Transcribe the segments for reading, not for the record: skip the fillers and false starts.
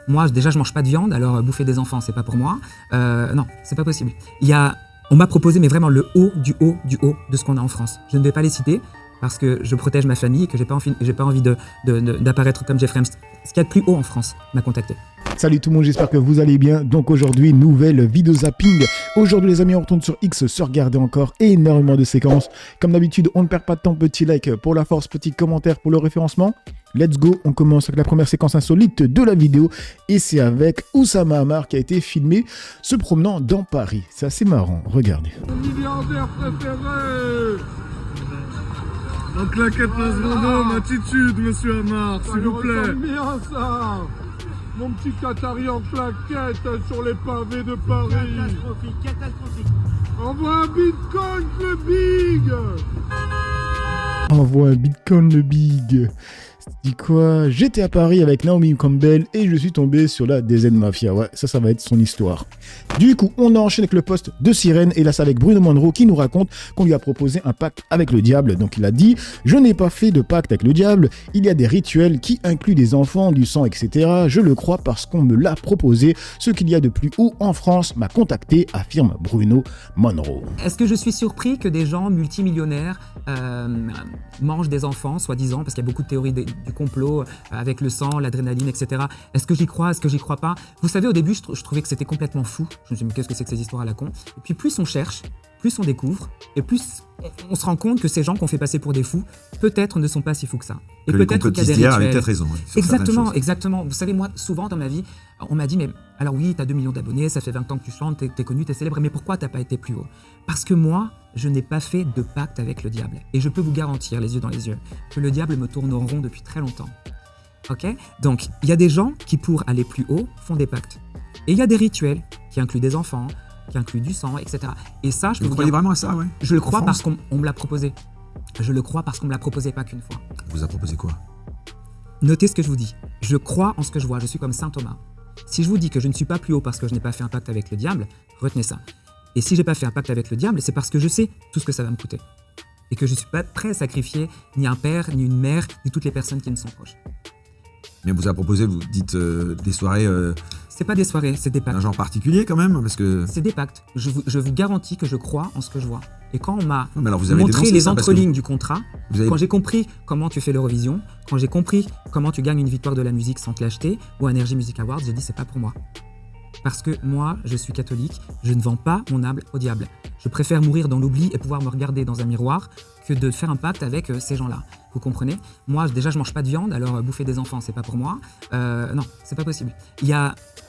Moi, déjà, je mange pas de viande, alors bouffer des enfants, c'est pas pour moi. Non, c'est pas possible. On m'a proposé, mais vraiment le haut du haut du haut de ce qu'on a en France. Je ne vais pas les citer parce que je protège ma famille et que j'ai pas envie d'apparaître comme Jeffrey Epstein. Ce qu'il y a de plus haut en France m'a contacté. Salut tout le monde, j'espère que vous allez bien. Donc aujourd'hui, nouvelle vidéo zapping. Aujourd'hui les amis, on retourne sur X se regarder encore énormément de séquences. Comme d'habitude, on ne perd pas de temps, petit like pour la force, petit commentaire pour le référencement. Let's go, on commence avec la première séquence insolite de la vidéo et c'est avec Oussama Ammar qui a été filmé se promenant dans Paris. C'est assez marrant, regardez. Mon milliardaire préféré. En claquette place Vendôme, attitude monsieur Ammar, s'il vous plaît. J'aime bien ça. Mon petit Qatari en claquette sur les pavés de Paris. Catastrophique. Envoie un bitcoin le big. Envoie un bitcoin le big. Dit quoi? J'étais à Paris avec Naomi Campbell et je suis tombé sur la DZ Mafia. Ouais, ça va être son histoire. Du coup, on enchaîne avec le poste de Sirène et là c'est avec Bruno Monroe qui nous raconte qu'on lui a proposé un pacte avec le diable. Donc il a dit: je n'ai pas fait de pacte avec le diable, il y a des rituels qui incluent des enfants, du sang, etc. Je le crois parce qu'on me l'a proposé. Ce qu'il y a de plus haut en France m'a contacté, affirme Bruno Monroe. Est-ce que je suis surpris que des gens multimillionnaires mangent des enfants, soi-disant, parce qu'il y a beaucoup de théories du complot avec le sang, l'adrénaline, etc. Est-ce que j'y crois? Est-ce que j'y crois pas? Vous savez, au début, je trouvais que c'était complètement fou. Je me suis dit, mais qu'est-ce que c'est que ces histoires à la con? Et puis plus on cherche, plus on découvre, et plus on se rend compte que ces gens qu'on fait passer pour des fous, peut-être ne sont pas si fous que ça. Et peut-être qu'il y a des rituels. Peut-être raison. Exactement, exactement. Vous savez, moi, souvent dans ma vie, on m'a dit, mais alors oui, t'as 2 millions d'abonnés, ça fait 20 ans que tu chantes, t'es connu, t'es célèbre, mais pourquoi t'as pas été plus haut? Parce que moi, je n'ai pas fait de pacte avec le diable. Et je peux vous garantir, les yeux dans les yeux, que le diable me tourne en rond depuis très longtemps. Ok? Donc, il y a des gens qui, pour aller plus haut, font des pactes. Et il y a des rituels qui incluent des enfants, qui incluent du sang, etc. Et ça, je peux vous croyez vraiment à ça, ouais? Je le crois parce qu'on me l'a proposé. Je le crois parce qu'on me l'a proposé pas qu'une fois. On vous a proposé quoi? Notez ce que je vous dis. Je crois en ce que je vois. Je suis comme saint Thomas. Si je vous dis que je ne suis pas plus haut parce que je n'ai pas fait un pacte avec le diable, retenez ça. Et si j'ai pas fait un pacte avec le diable, c'est parce que je sais tout ce que ça va me coûter. Et que je suis pas prêt à sacrifier ni un père, ni une mère, ni toutes les personnes qui me sont proches. Mais on vous a proposé, vous dites, des soirées... C'est pas des soirées, c'est des pactes. Un genre particulier quand même, parce que... C'est des pactes. Je vous garantis que je crois en ce que je vois. Et quand on m'a montré les entrelignes du contrat, quand j'ai compris comment tu fais l'Eurovision, quand j'ai compris comment tu gagnes une victoire de la musique sans te l'acheter, ou un Energy Music Awards, j'ai dit c'est pas pour moi. Parce que moi, je suis catholique, je ne vends pas mon âme au diable. Je préfère mourir dans l'oubli et pouvoir me regarder dans un miroir que de faire un pacte avec ces gens-là. Vous comprenez? Moi, déjà, je mange pas de viande, alors bouffer des enfants, c'est pas pour moi. Non, c'est pas possible.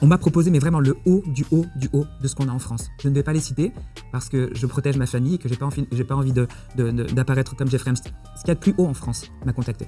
On m'a proposé, mais vraiment le haut du haut du haut de ce qu'on a en France. Je ne vais pas les citer parce que je protège ma famille et que j'ai pas envie d'apparaître comme Jeffrey Epstein. Ce qu'il y a de plus haut en France m'a contacté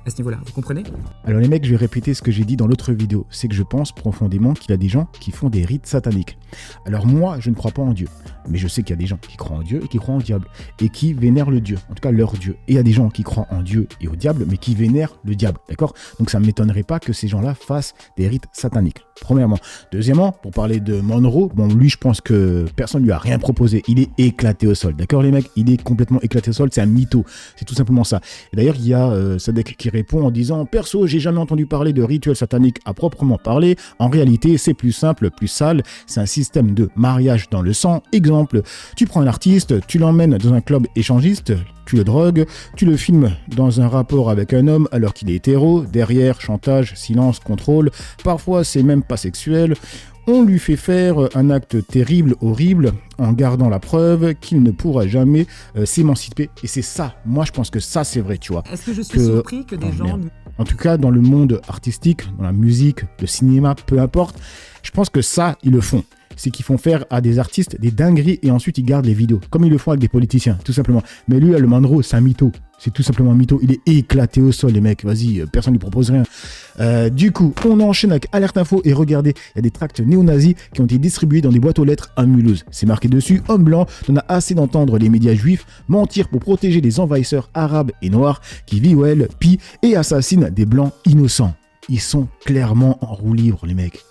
à ce niveau-là. Vous comprenez? Alors les mecs, je vais répéter ce que j'ai dit dans l'autre vidéo. C'est que je pense profondément qu'il y a des gens qui font des rites sataniques. Alors moi, je ne crois pas en Dieu. Mais je sais qu'il y a des gens qui croient en Dieu et qui croient en diable. Et qui vénèrent le Dieu. En tout cas, leur Dieu. Et il y a des gens qui croient en Dieu et au diable, mais qui vénèrent le diable. D'accord? Donc ça ne m'étonnerait pas que ces gens-là fassent des rites sataniques. Premièrement. Deuxièmement, pour parler de Monroe, bon, lui, je pense que personne lui a rien proposé. Il est éclaté au sol. D'accord, les mecs? Il est complètement éclaté au sol. C'est un mytho. C'est tout simplement ça. Et d'ailleurs, il y a Sadek qui répond en disant: perso, j'ai jamais entendu parler de rituel satanique à proprement parler. En réalité, c'est plus simple, plus sale. C'est un système de mariage dans le sang. Exemple, tu prends un artiste, tu l'emmènes dans un club échangiste, tu le drogues, tu le filmes dans un rapport avec un homme alors qu'il est hétéro, derrière, chantage, silence, contrôle, parfois c'est même pas sexuel. On lui fait faire un acte terrible, horrible, en gardant la preuve qu'il ne pourra jamais s'émanciper. Et c'est ça, moi je pense que ça c'est vrai, tu vois. Est-ce que je suis surpris que des gens... En tout cas, dans le monde artistique, dans la musique, le cinéma, peu importe, je pense que ça, ils le font. C'est qu'ils font faire à des artistes des dingueries et ensuite ils gardent les vidéos. Comme ils le font avec des politiciens, tout simplement. Mais lui, le Monroe, c'est un mytho. C'est tout simplement un mytho. Il est éclaté au sol, les mecs. Vas-y, personne ne lui propose rien. Du coup, on enchaîne avec Alerte Info et regardez, il y a des tracts néo-nazis qui ont été distribués dans des boîtes aux lettres à Mulhouse. C'est marqué dessus: homme blanc, on a assez d'entendre les médias juifs mentir pour protéger les envahisseurs arabes et noirs qui violent, pillent et assassinent des blancs innocents. Ils sont clairement en roue libre, les mecs.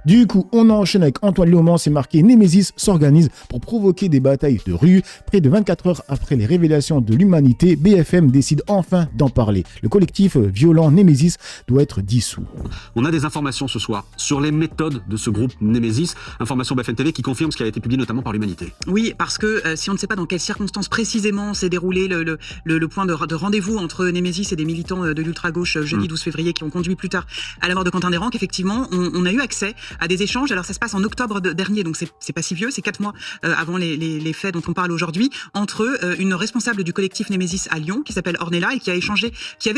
Du coup, on enchaîne avec Antoine Léaumont, c'est marqué Némésis s'organise pour provoquer des batailles de rue. Près de 24 heures après les révélations de l'humanité, BFM décide enfin d'en parler. Le collectif violent Némésis doit être dissous. On a des informations ce soir sur les méthodes de ce groupe Némésis, information BFM TV qui confirme ce qui a été publié notamment par l'humanité. Oui, parce que si on ne sait pas dans quelles circonstances précisément s'est déroulé le point de rendez-vous entre Némésis et des militants de l'ultra-gauche jeudi 12 février qui ont conduit plus tard à la mort de Quentin Desranques, effectivement, on a eu accès à des échanges. Alors ça se passe en octobre dernier, donc c'est pas si vieux, c'est 4 mois avant les faits dont on parle aujourd'hui, entre une responsable du collectif Némésis à Lyon qui s'appelle Ornella et qui avait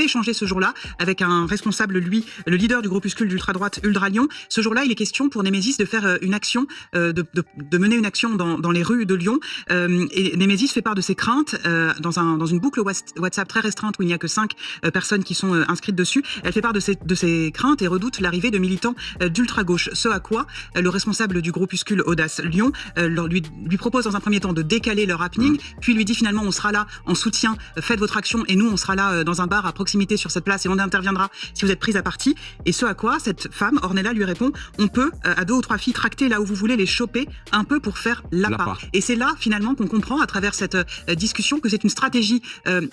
échangé ce jour-là avec un responsable, lui, le leader du groupuscule d'ultra-droite Ultra Lyon. Ce jour-là, il est question pour Némésis de faire une action, de mener une action dans les rues de Lyon. Et Némésis fait part de ses craintes dans une boucle WhatsApp très restreinte où il n'y a que 5 personnes qui sont inscrites dessus. Elle fait part de ses craintes et redoute l'arrivée de militants d'ultra-gauche. Ce à quoi le responsable du groupuscule Audace Lyon lui propose dans un premier temps de décaler leur happening, puis lui dit finalement on sera là en soutien, faites votre action et nous on sera là dans un bar à proximité sur cette place et on interviendra si vous êtes prise à partie. Et ce à quoi cette femme, Ornella, lui répond on peut à 2 ou 3 filles tracter là où vous voulez, les choper un peu pour faire l'appât. Et c'est là finalement qu'on comprend à travers cette discussion que c'est une stratégie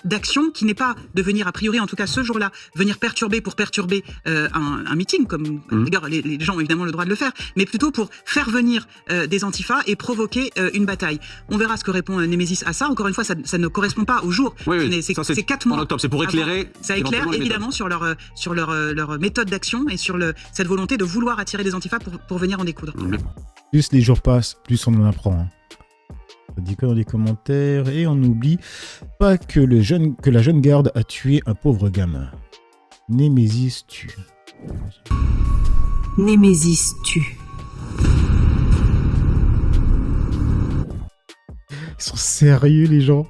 d'action qui n'est pas de venir a priori, en tout cas ce jour-là, venir perturber pour perturber un meeting, comme d'ailleurs les gens ont évidemment le droit de le faire, mais plutôt pour faire venir des antifas et provoquer une bataille. On verra ce que répond Némésis à ça. Encore une fois, ça ne correspond pas au jour. Oui, c'est 4 mois. En octobre, c'est pour éclairer. Ça éclaire évidemment sur leur méthode d'action et sur cette volonté de vouloir attirer des antifas pour venir en découdre. Plus les jours passent, plus on en apprend. Ça dit quoi dans les commentaires? Et on n'oublie pas que la jeune garde a tué un pauvre gamin. Némésis tue. Némésis tue. Ils sont sérieux les gens.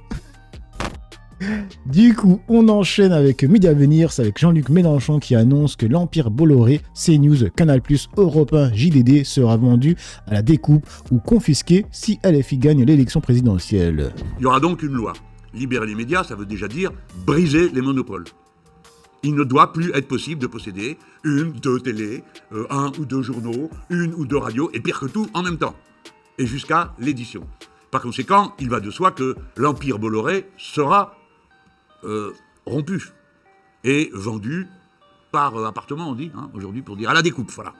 Du coup, on enchaîne avec Midi Avenir, c'est avec Jean-Luc Mélenchon qui annonce que l'Empire Bolloré, CNews, Canal+, Europe 1, JDD sera vendu à la découpe ou confisqué si LFI gagne l'élection présidentielle. Il y aura donc une loi. Libérer les médias, ça veut déjà dire briser les monopoles. Il ne doit plus être possible de posséder 1, 2 télés, 1 ou 2 journaux, 1 ou 2 radios, et pire que tout, en même temps. Et jusqu'à l'édition. Par conséquent, il va de soi que l'Empire Bolloré sera rompu et vendu par appartement, on dit, aujourd'hui, pour dire à la découpe, voilà.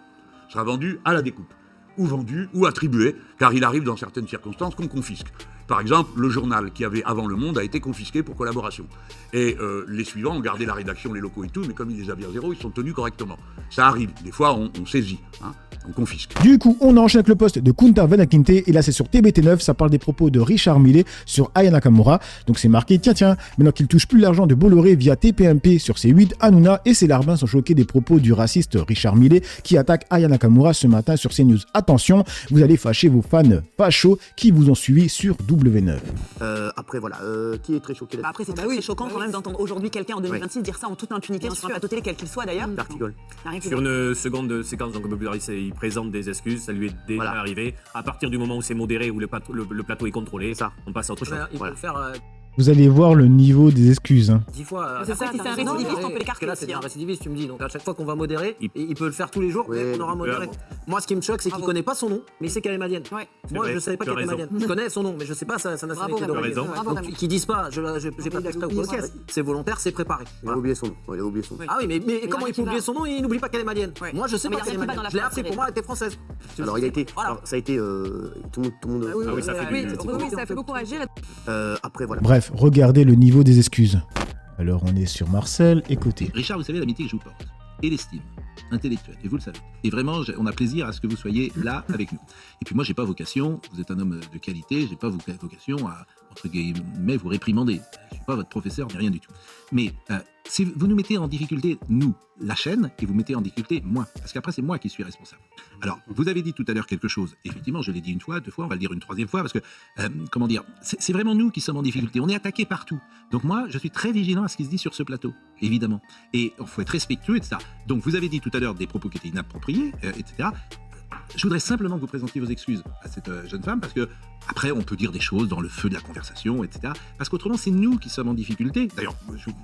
Sera vendu à la découpe, ou vendu, ou attribué, car il arrive dans certaines circonstances qu'on confisque. Par exemple, le journal qui avait avant Le Monde a été confisqué pour collaboration. Et les suivants ont gardé la rédaction, les locaux et tout, mais comme ils les avaient à zéro, ils sont tenus correctement. Ça arrive, des fois on saisit, on confisque. Du coup, on enchaîne avec le poste de Kunta Vanakinte, et là c'est sur TBT9, ça parle des propos de Richard Millet sur Aya Nakamura. Donc c'est marqué, tiens, maintenant qu'il touche plus l'argent de Bolloré via TPMP sur C8, Hanouna et ses larbins sont choqués des propos du raciste Richard Millet qui attaque Aya Nakamura ce matin sur CNews. Attention, vous allez fâcher vos fans fachos qui vous ont suivi sur W9. Après voilà, qui est très choqué là-dessus. Après c'est très choquant quand même d'entendre aujourd'hui quelqu'un en 2026 dire ça en toute impunité sur un plateau télé, quel qu'il soit d'ailleurs. Sur une seconde séquence, donc comme il présente des excuses, ça lui est déjà arrivé. À partir du moment où c'est modéré, où le plateau est contrôlé, on passe à autre chose. Il faut faire Vous allez voir le niveau des excuses. 10 fois. C'est ça, si c'est un récidiviste, on peut l'écarter. Là, c'est un récidiviste, tu me dis. Donc à chaque fois qu'on va modérer, il peut le faire tous les jours, mais on aura modéré. Moi, ce qui me choque, c'est qu'il connaît pas son nom, mais il sait qu'elle est malienne. Moi, je savais pas qu'elle était malienne. Je connais son nom, mais je sais pas sa nationalité d'origine. Donc qu'ils disent pas, j'ai pas d'extrait ou quoi, c'est volontaire, c'est préparé. Il a oublié son nom. Ah oui, mais comment il peut oublier son nom et il n'oublie pas qu'elle est malienne? Moi, je sais pas qu'elle est malienne. Je l'ai appris, pour moi, elle était française. Alors, ça a été tout le monde. Ah oui, ça fait beaucoup réagir. Après voilà. Bref, regardez le niveau des excuses. Alors on est sur Marcel, écoutez. Richard, vous savez l'amitié que je vous porte, et l'estime intellectuelle, et vous le savez. Et vraiment, on a plaisir à ce que vous soyez là avec nous. Et puis moi, j'ai pas vocation, vous êtes un homme de qualité, j'ai pas vocation à, entre guillemets, vous réprimander. Je suis pas votre professeur, ni rien du tout. Mais si vous nous mettez en difficulté, nous, la chaîne, et vous mettez en difficulté moi, parce qu'après c'est moi qui suis responsable. Alors, vous avez dit tout à l'heure quelque chose, effectivement, je l'ai dit 1 fois, 2 fois, on va le dire une 3e fois, parce que, comment dire, c'est vraiment nous qui sommes en difficulté, on est attaqué partout. Donc moi, je suis très vigilant à ce qui se dit sur ce plateau, évidemment. Et il faut être respectueux, etc. Donc vous avez dit tout à l'heure des propos qui étaient inappropriés, etc. Je voudrais simplement que vous présentiez vos excuses à cette jeune femme, parce que après on peut dire des choses dans le feu de la conversation, etc. Parce qu'autrement c'est nous qui sommes en difficulté. D'ailleurs,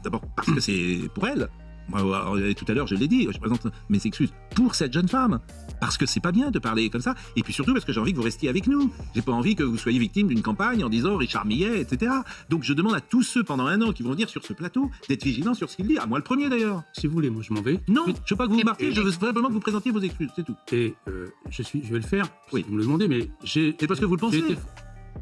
d'abord parce que c'est pour elle, Tout à l'heure, je l'ai dit, je présente mes excuses pour cette jeune femme. Parce que c'est pas bien de parler comme ça. Et puis surtout parce que j'ai envie que vous restiez avec nous. J'ai pas envie que vous soyez victime d'une campagne en disant Richard Millet, etc. Donc je demande à tous ceux pendant 1 an qui vont venir sur ce plateau d'être vigilants sur ce qu'ils disent. À moi le premier d'ailleurs. Si vous voulez, moi je m'en vais. Non, je veux pas que vous vous marquiez, je veux simplement que vous présentiez vos excuses, c'est tout. Et je vais le faire. Oui. Vous me le demandez, mais j'ai. C'est parce que vous le pensez.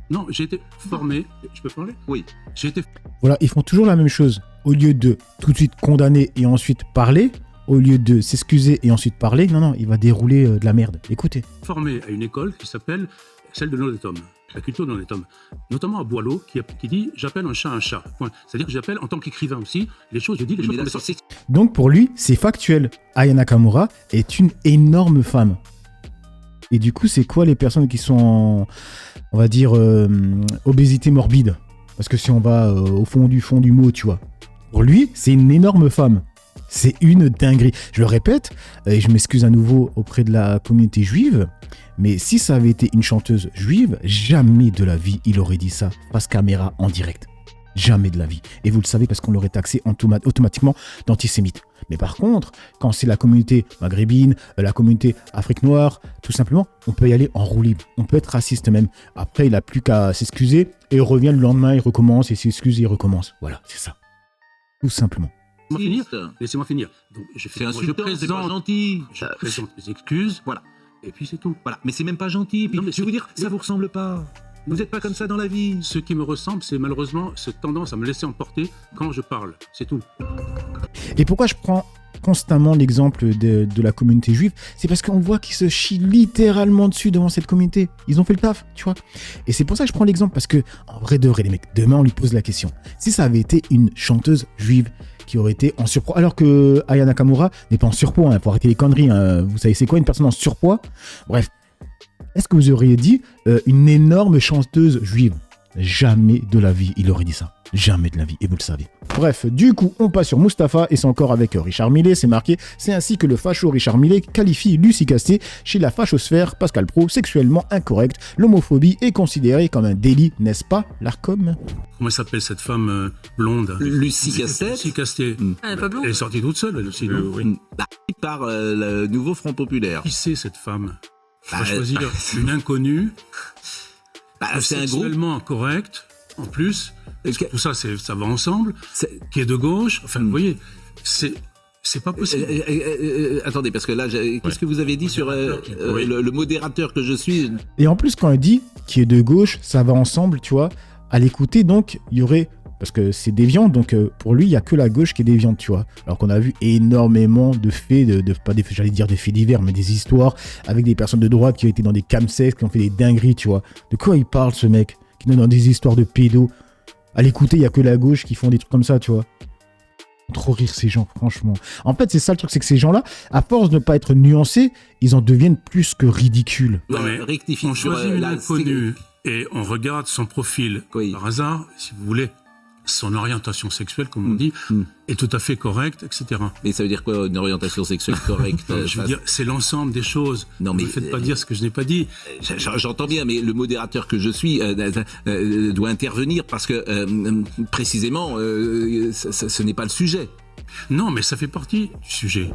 Non, j'ai été formé. Je peux parler ? Oui. J'ai été. Voilà, ils font toujours la même chose. Au lieu de tout de suite condamner et ensuite parler, au lieu de s'excuser et ensuite parler, non, il va dérouler de la merde. Écoutez. Formé à une école qui s'appelle celle de l'honnête homme, la culture de l'honnête homme, notamment à Boileau, qui dit « j'appelle un chat un chat ». C'est-à-dire que j'appelle en tant qu'écrivain aussi les choses, je dis les choses. Donc pour lui, c'est factuel. Aya Nakamura est une énorme femme. Et du coup, c'est quoi les personnes qui sont en, on va dire, obésité morbide? Parce que si on va au fond du mot, tu vois. Pour lui, c'est une énorme femme. C'est une dinguerie. Je le répète, et je m'excuse à nouveau auprès de la communauté juive, mais si ça avait été une chanteuse juive, jamais de la vie il aurait dit ça face caméra en direct. Jamais de la vie. Et vous le savez parce qu'on l'aurait taxé automatiquement d'antisémite. Mais par contre, quand c'est la communauté maghrébine, la communauté Afrique noire, tout simplement, on peut y aller en roue libre. On peut être raciste même. Après, il n'a plus qu'à s'excuser et il revient le lendemain, il recommence et s'excuse et il recommence. Voilà, c'est ça. Tout simplement. Laissez-moi finir. Donc, c'est insultant, c'est pas gentil. Je présente mes excuses. Voilà. Et puis c'est tout. Voilà. Mais c'est même pas gentil. Puis, je vais vous dire, ça vous ressemble pas. Vous n'êtes pas comme ça dans la vie. Ce qui me ressemble, c'est malheureusement cette tendance à me laisser emporter quand je parle. C'est tout. Et pourquoi je prends constamment l'exemple de la communauté juive? C'est parce qu'on voit qu'ils se chient littéralement dessus devant cette communauté. Ils ont fait le taf, tu vois. Et c'est pour ça que je prends l'exemple, parce que, en vrai de vrai, les mecs, demain on lui pose la question. Si ça avait été une chanteuse juive qui aurait été en surpoids, alors que Aya Nakamura n'est pas en surpoids, faut arrêter les conneries, hein. Vous savez c'est quoi une personne en surpoids? Bref. Est-ce que vous auriez dit une énorme chanteuse juive? Jamais de la vie, il aurait dit ça. Jamais de la vie, et vous le savez. Bref, du coup, on passe sur Mustapha, et c'est encore avec Richard Millet, c'est marqué. C'est ainsi que le facho Richard Millet qualifie Lucie Casté chez la fachosphère Pascal Pro sexuellement incorrecte. L'homophobie est considérée comme un délit, n'est-ce pas, l'ARCOM? Comment s'appelle cette femme blonde? Lucie Castet. Lucie Casté. Elle est pas blonde. Elle est sortie toute seule, elle aussi. Oui. Par le nouveau Front Populaire. Qui c'est cette femme? On va choisir une inconnue, c'est un groupe sexuellement incorrecte, en plus. Tout ça, ça va ensemble. Qui est de gauche. Enfin, vous voyez, c'est pas possible. Attendez, parce que là, qu'est-ce que vous avez dit sur le modérateur que je suis? Et en plus, quand elle dit qui est de gauche, ça va ensemble, tu vois. À l'écouter, donc, il y aurait... Parce que c'est déviant, donc pour lui, il n'y a que la gauche qui est déviante, tu vois. Alors qu'on a vu énormément de faits, j'allais dire des faits divers, mais des histoires avec des personnes de droite qui ont été dans des camsex, qui ont fait des dingueries, tu vois. De quoi il parle, ce mec? Qui est dans des histoires de pédos. À l'écouter, il n'y a que la gauche qui font des trucs comme ça, tu vois. Trop rire ces gens, franchement. En fait, c'est ça le truc, c'est que ces gens-là, à force de ne pas être nuancés, ils en deviennent plus que ridicules. Non, mais on choisit une inconnue et on regarde son profil. Oui. Par hasard, si vous voulez. Son orientation sexuelle, comme on dit, est tout à fait correcte, etc. Mais ça veut dire quoi, une orientation sexuelle correcte? Je veux dire, c'est l'ensemble des choses. Non, mais ne me faites pas dire ce que je n'ai pas dit. J'entends bien, mais le modérateur que je suis doit intervenir parce que, précisément, ce n'est pas le sujet. Non, mais ça fait partie du sujet.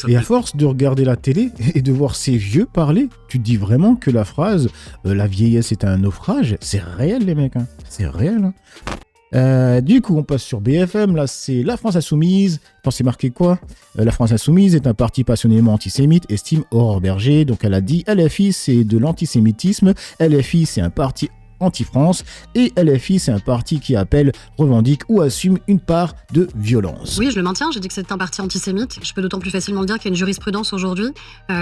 Et à force de regarder la télé et de voir ces vieux parler, tu te dis vraiment que la phrase « la vieillesse est un naufrage », c'est réel, les mecs. Hein. C'est réel. Hein. Du coup, on passe sur BFM. Là, c'est La France Insoumise. Pensez marqué quoi? La France Insoumise est un parti passionnément antisémite, estime Aurore Berger. Donc, elle a dit LFI, c'est de l'antisémitisme. LFI, c'est un parti anti-France. Et LFI, c'est un parti qui appelle, revendique ou assume une part de violence. Oui, je le maintiens. J'ai dit que c'est un parti antisémite. Je peux d'autant plus facilement le dire qu'il y a une jurisprudence aujourd'hui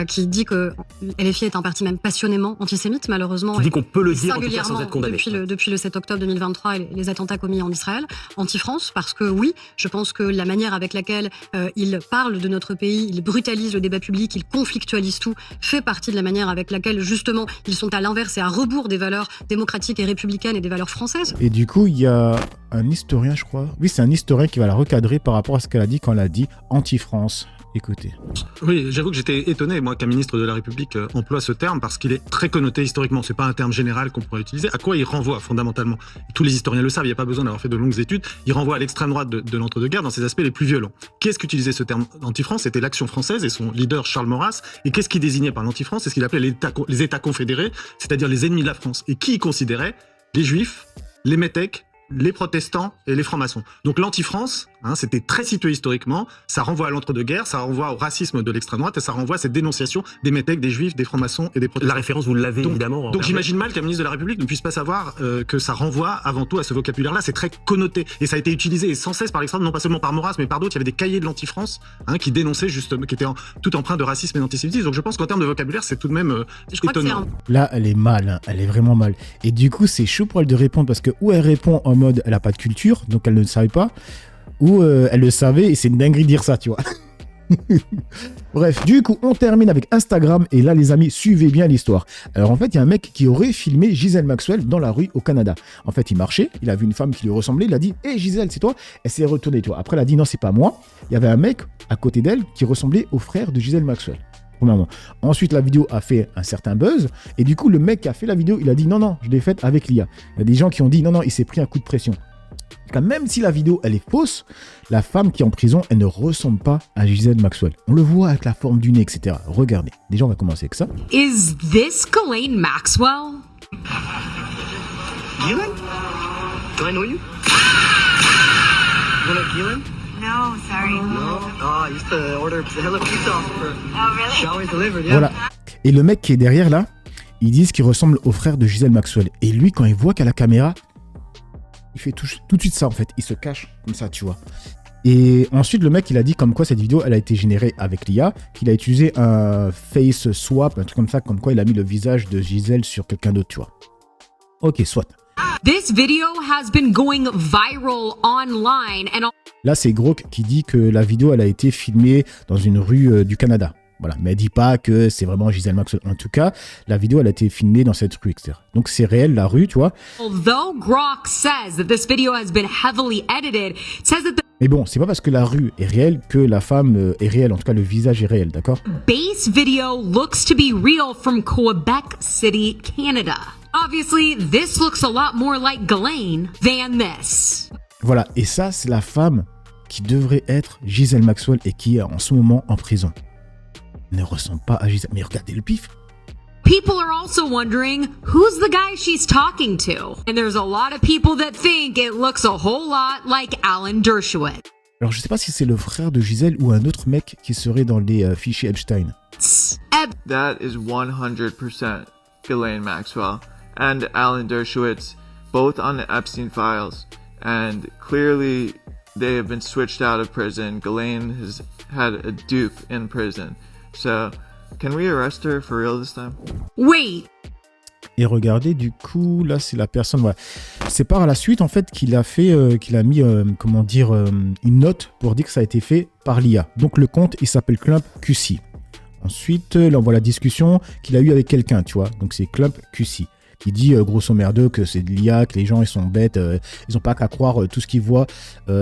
qui dit que LFI est un parti même passionnément antisémite, malheureusement. Tu dis qu'on peut le dire en tout cas singulièrement sans être condamné. Depuis le 7 octobre 2023 et les attentats commis en Israël, anti-France, parce que oui, je pense que la manière avec laquelle il parle de notre pays, il brutalise le débat public, il conflictualise tout, fait partie de la manière avec laquelle justement ils sont à l'inverse et à rebours des valeurs démocratiques et républicaine et des valeurs françaises. Et du coup, il y a un historien, je crois. Oui, c'est un historien qui va la recadrer par rapport à ce qu'elle a dit quand elle a dit anti-France. Écoutez. Oui, j'avoue que j'étais étonné, moi, qu'un ministre de la République emploie ce terme parce qu'il est très connoté historiquement. C'est pas un terme général qu'on pourrait utiliser. À quoi il renvoie fondamentalement? Tous les historiens le savent, il n'y a pas besoin d'avoir fait de longues études. Il renvoie à l'extrême droite de l'entre-deux-guerres dans ses aspects les plus violents. Qu'est-ce qu'utilisait ce terme anti-France? C'était l'Action française et son leader Charles Maurras. Et qu'est-ce qu'il désignait par l'anti-France? C'est ce qu'il appelait les États confédérés, c'est-à-dire les ennemis de la France. Et qui y considérait? Les Juifs, les métèques, les protestants et les francs-maçons. Donc l'anti-France, c'était très situé historiquement, ça renvoie à l'entre-deux-guerres, ça renvoie au racisme de l'extrême droite et ça renvoie à cette dénonciation des métèques, des juifs, des francs-maçons et des protestants. La référence, vous l'avez évidemment. Donc j'imagine mal qu'un ministre de la République ne puisse pas savoir que ça renvoie avant tout à ce vocabulaire-là, c'est très connoté et ça a été utilisé sans cesse par l'extrême, non pas seulement par Maurras mais par d'autres. Il y avait des cahiers de l'anti-France qui dénonçaient justement, qui étaient tout empreints de racisme et d'antisémitisme. Donc je pense qu'en termes de vocabulaire, c'est tout de même étonnant. Là, elle est mal, elle est vraiment mal. Et du coup, c'est chaud pour elle de répondre parce que ou elle répond en mode elle a pas de culture, donc elle ne le savait pas, ou elle le savait et c'est une dinguerie de dire ça, tu vois. Bref, du coup, on termine avec Instagram et là, les amis, suivez bien l'histoire. Alors en fait, il y a un mec qui aurait filmé Gisèle Maxwell dans la rue au Canada. En fait, il marchait, il a vu une femme qui lui ressemblait, il a dit « Hey Gisèle, c'est toi ?» Elle s'est retournée, tu vois. Après, elle a dit « Non, c'est pas moi. » Il y avait un mec à côté d'elle qui ressemblait au frère de Gisèle Maxwell. Premièrement. Ensuite, la vidéo a fait un certain buzz et du coup, le mec qui a fait la vidéo, il a dit « Non, non, je l'ai faite avec l'IA. » Il y a des gens qui ont dit « Non, non, il s'est pris un coup de pression. » Même si la vidéo elle est fausse, la femme qui est en prison, elle ne ressemble pas à Gisèle Maxwell. On le voit avec la forme du nez, etc. Regardez. Déjà, on va commencer avec ça. Is this Ghislaine Maxwell? Ghislaine? Do I know you? You know Ghislaine? No, sorry. No? Oh, I used to order hella pizza off of her. Oh, really? She always delivered, yeah. Voilà. Et le mec qui est derrière là, ils disent qu'il ressemble au frère de Gisèle Maxwell. Et lui, quand il voit qu'à la caméra, il fait tout de suite ça en fait, il se cache comme ça, tu vois. Et ensuite, le mec, il a dit comme quoi cette vidéo, elle a été générée avec l'IA, qu'il a utilisé un face swap, un truc comme ça, comme quoi il a mis le visage de Gisèle sur quelqu'un d'autre, tu vois. Ok, soit. This video has been going viral online and Là, c'est Grok qui dit que la vidéo, elle a été filmée dans une rue du Canada. Voilà, mais elle dit pas que c'est vraiment Gisèle Maxwell. En tout cas, la vidéo, elle a été filmée dans cette rue, etc. Donc c'est réel, la rue, tu vois. although Grok says that this video has been heavily edited, says that the Mais bon, c'est pas parce que la rue est réelle que la femme est réelle. En tout cas, le visage est réel, d'accord? base video looks to be real from Quebec City, Canada. Obviously, this looks a lot more like Ghislaine than this. Voilà, et ça, c'est la femme qui devrait être Gisèle Maxwell et qui est en ce moment en prison. Ne ressemble pas à Gisèle. Mais regardez le pif. People are also wondering who's the guy she's talking to. And there's a lot of people that think it looks a whole lot like Alan Dershowitz. Alors, je sais pas si c'est le frère de Gisèle ou un autre mec qui serait dans les fichiers Epstein. That is 100% Ghislaine Maxwell and Alan Dershowitz, both on the Epstein files. And clearly, they have been switched out of prison. Ghislaine has had a dupe in prison. So, can we arrest her for real this time? Wait. Et regardez, du coup, là, c'est la personne, voilà. C'est par la suite, en fait, qu'il a fait, qu'il a mis, comment dire, une note pour dire que ça a été fait par l'IA. Donc, le compte, il s'appelle Clump QC. Ensuite, là, on voit la discussion qu'il a eue avec quelqu'un, tu vois. Donc, c'est Clump QC. Qui dit, grosso merdo, que c'est de l'IA, que les gens, ils sont bêtes, ils n'ont pas qu'à croire tout ce qu'ils voient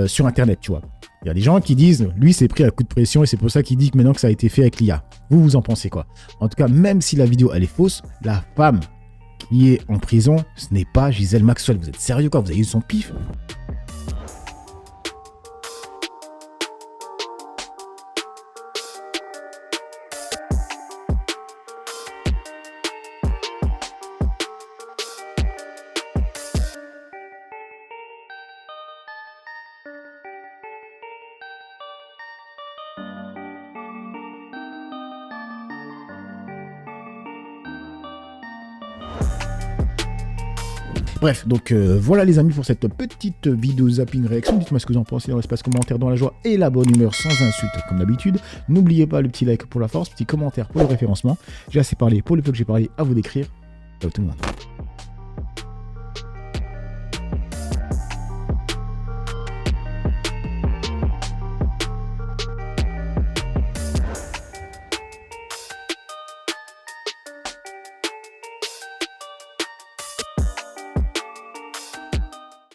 sur Internet, tu vois. Il y a des gens qui disent, lui, s'est pris un coup de pression et c'est pour ça qu'il dit que maintenant que ça a été fait avec l'IA. Vous en pensez quoi? En tout cas, même si la vidéo, elle est fausse, la femme qui est en prison, ce n'est pas Gisèle Maxwell. Vous êtes sérieux quoi? Vous avez eu son pif? Bref, donc voilà les amis pour cette petite vidéo zapping réaction. Dites-moi ce que vous en pensez dans l'espace commentaire, dans la joie et la bonne humeur, sans insulte comme d'habitude. N'oubliez pas le petit like pour la force, petit commentaire pour le référencement. J'ai assez parlé pour le peu que j'ai parlé, à vous d'écrire. Ciao tout le monde.